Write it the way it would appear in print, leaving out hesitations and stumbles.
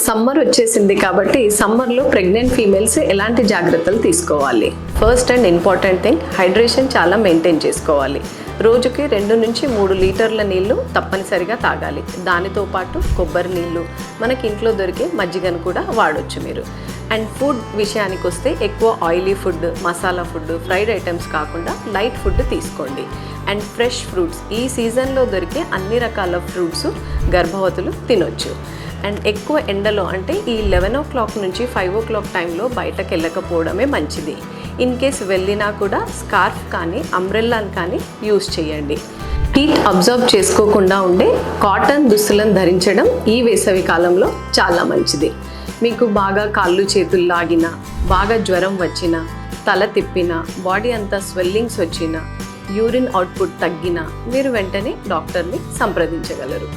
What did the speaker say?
Summer వచ్చేసింది కాబట్టి సమ్మర్లో ప్రెగ్నెంట్ ఫీమేల్స్ ఎలాంటి జాగ్రత్తలు తీసుకోవాలి? First and important thing, hydration చాలా మెయింటైన్ చేసుకోవాలి. రోజుకి 2 నుంచి 3 లీటర్ల నీళ్లు తప్పనిసరిగా తాగాలి. దానితో పాటు కొబ్బరి నీళ్ళు, మనకి ఇంట్లో దొరికే మజ్జిగను కూడా వాడొచ్చు మీరు. అండ్ ఫుడ్ విషయానికి వస్తే ఎక్కువ oily food, masala food, fried items కాకుండా లైట్ ఫుడ్ తీసుకోండి. అండ్ ఫ్రెష్ ఫ్రూట్స్, ఈ సీజన్లో దొరికే అన్ని రకాల ఫ్రూట్స్ గర్భవతులు తినొచ్చు. అండ్ ఎక్కువ ఎండలో అంటే ఈ 11 o'clock నుంచి 5 o'clock టైంలో బయటకు వెళ్ళకపోవడమే మంచిది. ఇన్ కేస్ వెళ్ళినా కూడా స్కార్ఫ్ కానీ అంబ్రెల్లాని కానీ యూస్ చేయండి. హీట్ అబ్జర్వ్ చేసుకోకుండా ఉండే కాటన్ దుస్తులను ధరించడం ఈ వేసవి కాలంలో చాలా మంచిది. మీకు బాగా కాళ్ళు చేతులు లాగినా, బాగా జ్వరం వచ్చినా, తల తిప్పినా, బాడీ అంతా స్వెల్లింగ్స్ వచ్చినా, యూరిన్ అవుట్పుట్ తగ్గినా మీరు వెంటనే డాక్టర్ని సంప్రదించగలరు.